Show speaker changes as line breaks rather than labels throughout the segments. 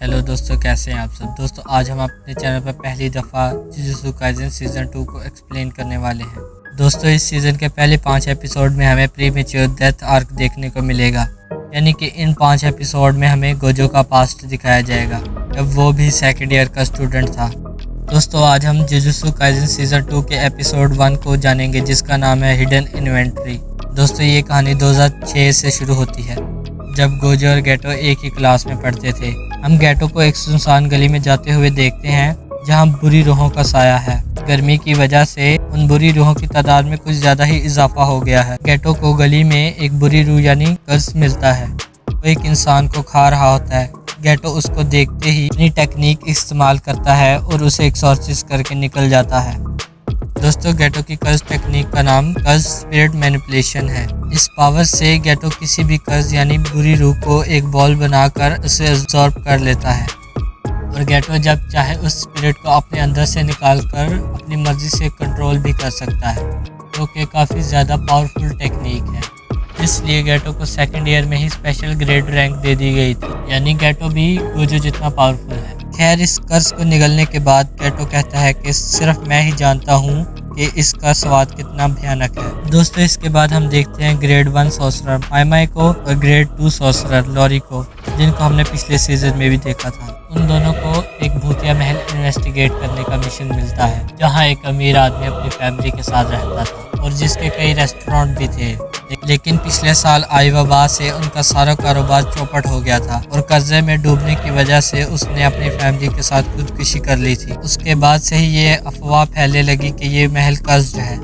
Hello दोस्तों, कैसे हैं आप सब। दोस्तों आज हम अपने चैनल पर पहली दफ़ा जुजुत्सु काइसेन सीज़न 2 को एक्सप्लेन करने वाले हैं। दोस्तों इस सीज़न के पहले 5 एपिसोड में हमें प्रीमेच्योर डेथ आर्क देखने को मिलेगा, यानी कि इन 5 एपिसोड में हमें गोजो का पास्ट दिखाया जाएगा जब वो भी सेकेंड ईयर का स्टूडेंट था। दोस्तों आज हम जुजुत्सु काइसेन सीज़न 2 के एपिसोड 1 को जानेंगे, जिसका नाम है हिडन इन्वेंट्री। दोस्तों ये कहानी 2006 से शुरू होती है, जब गोजो और गेटो एक ही क्लास में पढ़ते थे। हम गेटो को एक सुनसान गली में जाते हुए देखते हैं जहां बुरी रूहों का साया है। गर्मी की वजह से उन बुरी रूहों की तादाद में कुछ ज़्यादा ही इजाफा हो गया है। गेटो को गली में एक बुरी रूह यानी कर्स मिलता है। वो एक इंसान को खा रहा होता है। गेटो उसको देखते ही अपनी टेक्निक इस्तेमाल करता है और उसे एक्सॉर्सिस्ट करके निकल जाता है। दोस्तों गेटो की कर्स टेक्निक का नाम कर्स स्पिरिट मैनिपुलेशन है। इस पावर से गेटो किसी भी कर्स यानी बुरी रूह को एक बॉल बनाकर उसे एब्जॉर्ब कर लेता है और गेटो जब चाहे उस स्पिरिट को अपने अंदर से निकालकर अपनी मर्जी से कंट्रोल भी कर सकता है, जो कि काफ़ी ज़्यादा पावरफुल टेक्निक है। इसलिए गेटो को सेकंड ईयर में ही स्पेशल ग्रेड रैंक दे दी गई थी, यानी गेटो भी गोजो जितना पावरफुल है। खैर इस कर्ज को निगलने के बाद गेटो कहता है कि सिर्फ मैं ही जानता हूँ कि इसका स्वाद कितना भयानक है। दोस्तों इसके बाद हम देखते हैं ग्रेड 1 सॉर्सरर माई को और ग्रेड 2 सॉर्सरर लॉरी को, जिनको हमने पिछले सीजन में भी देखा था। उन दोनों को एक भूतिया महल इन्वेस्टिगेट करने का मिशन मिलता है, जहाँ एक अमीर आदमी अपनी फैमिली के साथ रहता था और जिसके कई रेस्टोरेंट भी थे। लेकिन पिछले साल आई वबा से उनका सारा कारोबार चौपट हो गया था और कर्जे में डूबने की वजह से उसने अपनी फैमिली के साथ खुदकुशी कर ली थी। उसके बाद से ही ये अफवाह फैलने लगी कि ये महल कर्ज है,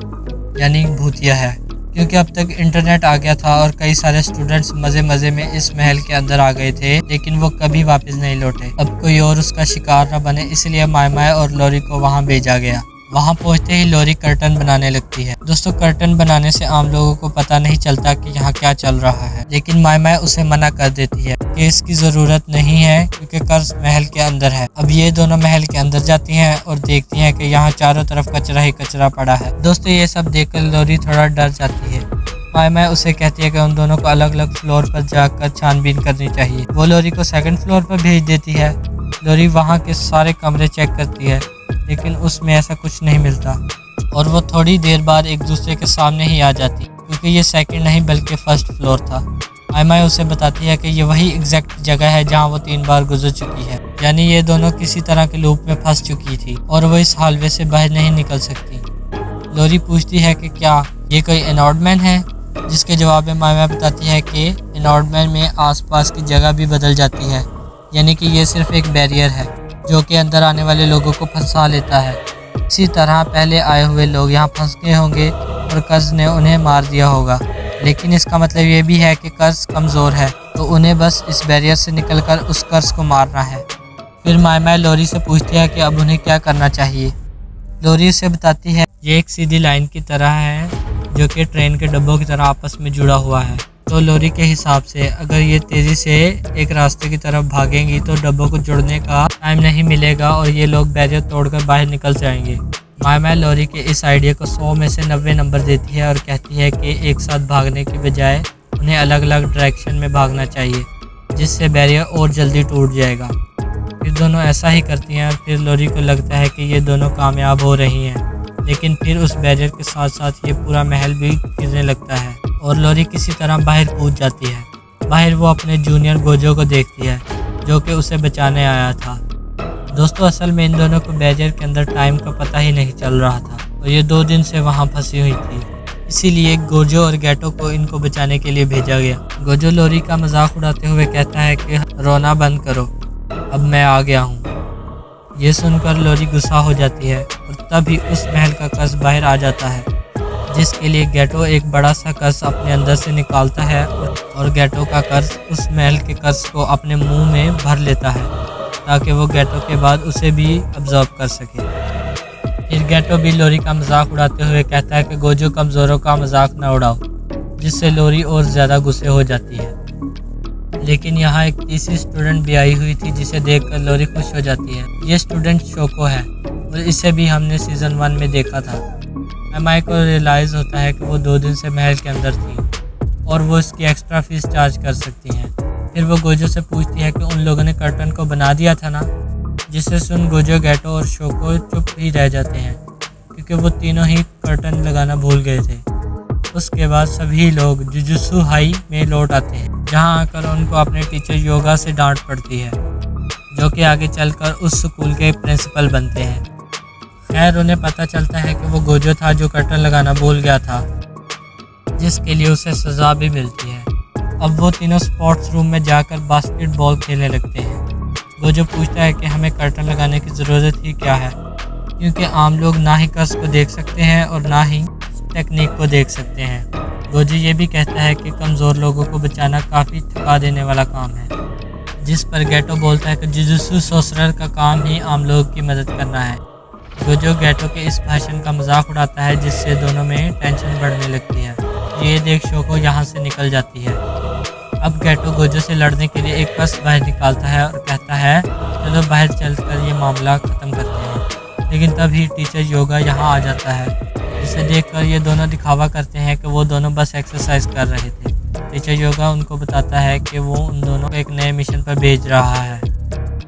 यानी भूतिया है, क्योंकि अब तक इंटरनेट आ गया था और कई सारे स्टूडेंट्स मजे मजे में इस महल के अंदर आ गए थे, लेकिन वो कभी वापस नहीं लौटे। अब कोई और उसका शिकार न बने, इसलिए माई और लॉरी को वहाँ भेजा गया। वहाँ पहुँचते ही लॉरी कर्टन बनाने लगती है। दोस्तों कर्टन बनाने से आम लोगों को पता नहीं चलता कि यहाँ क्या चल रहा है, लेकिन माई उसे मना कर देती है कि इसकी ज़रूरत नहीं है क्योंकि कर्ज महल के अंदर है। अब ये दोनों महल के अंदर जाती हैं और देखती हैं कि यहाँ चारों तरफ कचरा ही कचरा पड़ा है। दोस्तों ये सब देखकर लॉरी थोड़ा डर जाती है। माई उसे कहती है कि उन दोनों को अलग अलग फ्लोर पर जाकर छानबीन करनी चाहिए। वो लॉरी को सेकंड फ्लोर पर भेज देती है। लॉरी वहाँ के सारे कमरे चेक करती है, लेकिन उसमें ऐसा कुछ नहीं मिलता और वो थोड़ी देर बाद एक दूसरे के सामने ही आ जाती, क्योंकि ये सेकंड नहीं बल्कि फर्स्ट फ्लोर था। माई उसे बताती है कि ये वही एग्जैक्ट जगह है जहाँ वो 3 बार गुजर चुकी है, यानी ये दोनों किसी तरह के लूप में फंस चुकी थी और वो इस हालवे से बाहर नहीं निकल सकती। लॉरी पूछती है कि क्या ये कोई एनॉर्डमैन है, जिसके जवाब में माई बताती है कि एनॉर्डमैन में आसपास की जगह भी बदल जाती है, यानी कि ये सिर्फ एक बैरियर है जो कि अंदर आने वाले लोगों को फंसा लेता है। इसी तरह पहले आए हुए लोग यहाँ फंस गए होंगे और कर्ज ने उन्हें मार दिया होगा, लेकिन इसका मतलब ये भी है कि कर्ज कमज़ोर है, तो उन्हें बस इस बैरियर से निकलकर उस कर्ज को मारना है। फिर माई लॉरी से पूछती है कि अब उन्हें क्या करना चाहिए। लॉरी उसे बताती है ये एक सीधी लाइन की तरह है जो कि ट्रेन के डब्बों की तरह आपस में जुड़ा हुआ है। तो लॉरी के हिसाब से अगर ये तेज़ी से एक रास्ते की तरफ भागेंगी तो डब्बों को जुड़ने का टाइम नहीं मिलेगा और ये लोग बैरियर तोड़कर बाहर निकल जाएंगे। माई लॉरी के इस आइडिया को 100 में से 90 नंबर देती है और कहती है कि एक साथ भागने की बजाय उन्हें अलग अलग डायरेक्शन में भागना चाहिए, जिससे बैरियर और जल्दी टूट जाएगा। फिर दोनों ऐसा ही करती हैं और फिर लॉरी को लगता है कि ये दोनों कामयाब हो रही हैं, लेकिन फिर उस बैरियर के साथ साथ ये पूरा महल भी गिरने लगता है और लॉरी किसी तरह बाहर कूद जाती है। बाहर वो अपने जूनियर गोजो को देखती है जो कि उसे बचाने आया था। दोस्तों असल में इन दोनों को बैरियर के अंदर टाइम का पता ही नहीं चल रहा था और ये 2 दिन से वहाँ फंसी हुई थी, इसीलिए गोजो और गेटो को इनको बचाने के लिए भेजा गया। गोजो लॉरी का मजाक उड़ाते हुए कहता है कि रोना बंद करो, अब मैं आ गया हूँ। ये सुनकर लॉरी गुस्सा हो जाती है और तभी उस महल का कर्ज बाहर आ जाता है, जिसके लिए गेटो एक बड़ा सा कर्ज अपने अंदर से निकालता है और गेटो का कर्ज उस महल के कर्ज को अपने मुंह में भर लेता है ताकि वो गेटो के बाद उसे भी अब्जॉर्ब कर सके। फिर गेटो भी लॉरी का मजाक उड़ाते हुए कहता है कि गोजो कमज़ोरों का मजाक न उड़ाओ, जिससे लॉरी और ज़्यादा गुस्से हो जाती है। लेकिन यहाँ एक तीसरी स्टूडेंट भी आई हुई थी, जिसे देखकर लॉरी खुश हो जाती है। ये स्टूडेंट शोको है और इसे भी हमने सीज़न 1 में देखा था। माई को रियलाइज़ होता है कि वो 2 दिन से महल के अंदर थी और वो इसकी एक्स्ट्रा फीस चार्ज कर सकती हैं, फिर वो गोजो से पूछती है कि उन लोगों ने कर्टन को बना दिया था ना, जिसे सुन गोजो, गैटो और शोको चुप ही रह जाते हैं क्योंकि वो तीनों ही कर्टन लगाना भूल गए थे। उसके बाद सभी लोग जुजुत्सु हाई में लौट आते हैं, जहां आकर उनको अपने टीचर योगा से डांट पड़ती है, जो कि आगे चलकर उस स्कूल के प्रिंसिपल बनते हैं। खैर, उन्हें पता चलता है कि वो गोजो था जो कर्टन लगाना भूल गया था, जिसके लिए उसे सज़ा भी मिलती है। अब वो तीनों स्पोर्ट्स रूम में जाकर बास्केटबॉल खेलने लगते हैं। गोजो पूछता है कि हमें कर्टन लगाने की ज़रूरत ही क्या है, क्योंकि आम लोग ना ही कर्स को देख सकते हैं और ना ही टेक्निक को देख सकते हैं। गोजो ये भी कहता है कि कमज़ोर लोगों को बचाना काफ़ी थका देने वाला काम है, जिस पर गैटो बोलता है कि जुजुत्सु सोर्सरर का काम ही आम लोगों की मदद करना है। गोजो गैटो के इस भाषण का मजाक उड़ाता है, जिससे दोनों में टेंशन बढ़ने लगती है। ये देख शोको यहाँ से निकल जाती है। अब गैटो गोजो से लड़ने के लिए एक कस बाहर निकालता है और कहता है चलो बाहर चलकर ये मामला ख़त्म करते हैं। लेकिन तभी टीचर योगा यहाँ आ जाता है, जिसे देखकर ये दोनों दिखावा करते हैं कि वो दोनों बस एक्सरसाइज कर रहे थे। टीचर योगा उनको बताता है कि वो उन दोनों को एक नए मिशन पर भेज रहा है।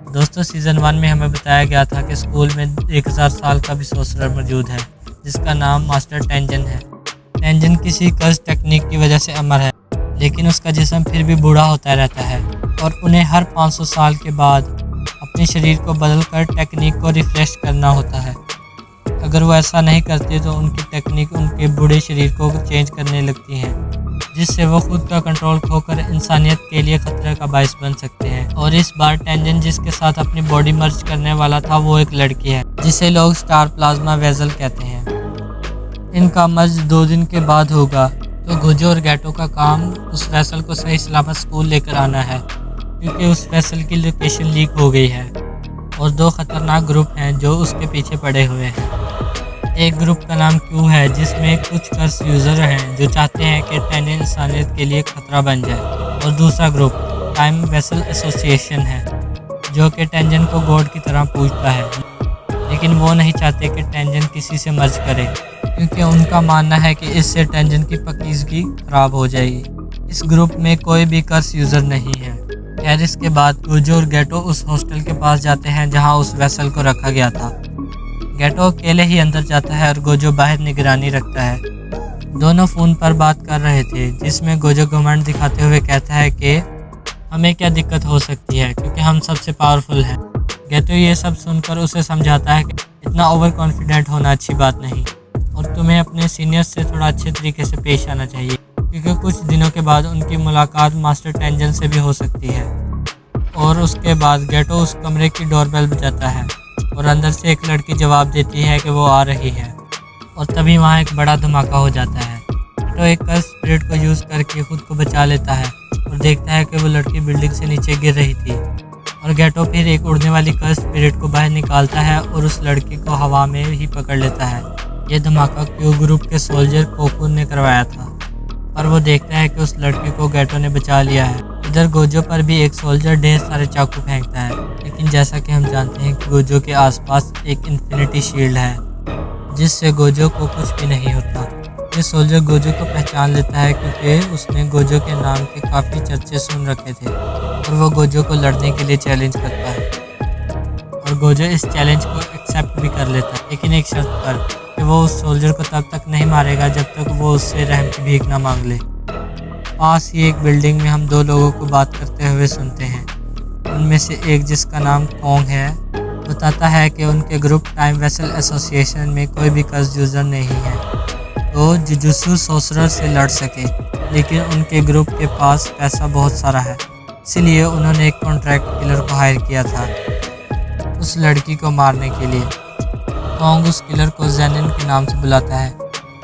दोस्तों, सीज़न 1 में हमें बताया गया था कि स्कूल में 1000 साल का भी सोर्सरर मौजूद है, जिसका नाम मास्टर टेंजन है। टेंजन किसी कर्स टेक्निक की वजह से अमर है, लेकिन उसका जिस्म फिर भी बूढ़ा होता रहता है और उन्हें हर 500 साल के बाद अपने शरीर को बदलकर टेक्निक को रिफ्रेश करना होता है। अगर वो ऐसा नहीं करते तो उनकी टेक्निक उनके बूढ़े शरीर को चेंज करने लगती हैं, जिससे वो खुद का कंट्रोल खोकर इंसानियत के लिए खतरे का बायस बन सकते हैं। और इस बार टेंजन जिसके साथ अपनी बॉडी मर्ज करने वाला था वो एक लड़की है, जिसे लोग स्टार प्लाज्मा वेसल कहते हैं। इनका मर्ज 2 दिन के बाद होगा, तो गोजो और गैटो का काम उस वेसल को सही सलामत स्कूल लेकर आना है, क्योंकि उस वेसल की लोकेशन लीक हो गई है और 2 खतरनाक ग्रुप हैं जो उसके पीछे पड़े हुए हैं। एक ग्रुप का नाम क्यू है, जिसमें कुछ कर्स यूज़र हैं जो चाहते हैं कि टेंजन इंसानियत के लिए खतरा बन जाए, और दूसरा ग्रुप टाइम वेसल एसोसिएशन है, जो कि टेंजन को गॉड की तरह पूजता है, लेकिन वो नहीं चाहते कि टेंजन किसी से मर्ज करे, क्योंकि उनका मानना है कि इससे टेंजन की पाकीज़गी खराब हो जाएगी। इस ग्रुप में कोई भी कर्स यूज़र नहीं है। खैर, इसके बाद गोजो और गैटो उस हॉस्टल के पास जाते हैं जहाँ उस वेसल को रखा गया था। गैटो अकेले ही अंदर जाता है और गोजो बाहर निगरानी रखता है। दोनों फ़ोन पर बात कर रहे थे, जिसमें गोजो घमंड दिखाते हुए कहता है कि हमें क्या दिक्कत हो सकती है क्योंकि हम सबसे पावरफुल हैं। गैटो ये सब सुनकर उसे समझाता है कि इतना ओवर कॉन्फिडेंट होना अच्छी बात नहीं और तुम्हें अपने सीनियर्स से थोड़ा अच्छे तरीके से पेश आना चाहिए, क्योंकि कुछ दिनों के बाद उनकी मुलाकात मास्टर टेंजन से भी हो सकती है। और उसके बाद गैटो उस कमरे की डोरबेल बजाता है और अंदर से एक लड़की जवाब देती है कि वो आ रही है, और तभी वहाँ एक बड़ा धमाका हो जाता है। गैटो एक कर्स स्पिरिट को यूज़ करके खुद को बचा लेता है और देखता है कि वो लड़की बिल्डिंग से नीचे गिर रही थी, और गैटो फिर एक उड़ने वाली कर्स स्पिरिट को बाहर निकालता है और उस लड़की को हवा में ही पकड़ लेता है। ये धमाका क्यू ग्रुप के सोल्जर कोकुन ने करवाया था, और वो देखता है कि उस लड़की को गैटो ने बचा लिया है। इधर गोजो पर भी एक सोल्जर ढेर सारे चाकू फेंकता है, लेकिन जैसा कि हम जानते हैं कि गोजो के आसपास एक इन्फिनिटी शील्ड है, जिससे गोजो को कुछ भी नहीं होता। ये सोल्जर गोजो को पहचान लेता है क्योंकि उसने गोजो के नाम के काफ़ी चर्चे सुन रखे थे, और वो गोजो को लड़ने के लिए चैलेंज करता है, और गोजो इस चैलेंज को एक्सेप्ट भी कर लेता है, लेकिन एक शर्त पर कि वो उस सोल्जर को तब तक नहीं मारेगा जब तक वो उससे रहम की भीख ना मांग ले। पास ही एक बिल्डिंग में हम 2 लोगों को बात करते हुए सुनते हैं। उनमें से एक, जिसका नाम कोंग है, बताता है कि उनके ग्रुप टाइम वेसल एसोसिएशन में कोई भी कर्स यूज़र नहीं है तो जुजुत्सु सोर्सरर से लड़ सके, लेकिन उनके ग्रुप के पास पैसा बहुत सारा है, इसलिए उन्होंने एक कॉन्ट्रैक्ट किलर को हायर किया था उस लड़की को मारने के लिए। कोंग उस किलर को जेनिन के नाम से बुलाता है।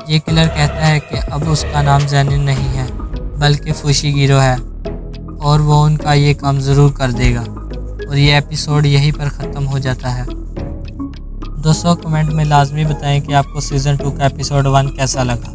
ये किलर कहता है कि अब उसका नाम जेनिन नहीं है बल्कि फुशिगिरो है, और वो उनका ये काम ज़रूर कर देगा। और ये एपिसोड यहीं पर ख़त्म हो जाता है। दोस्तों, कमेंट में लाजमी बताएं कि आपको सीज़न 2 का एपिसोड 1 कैसा लगा।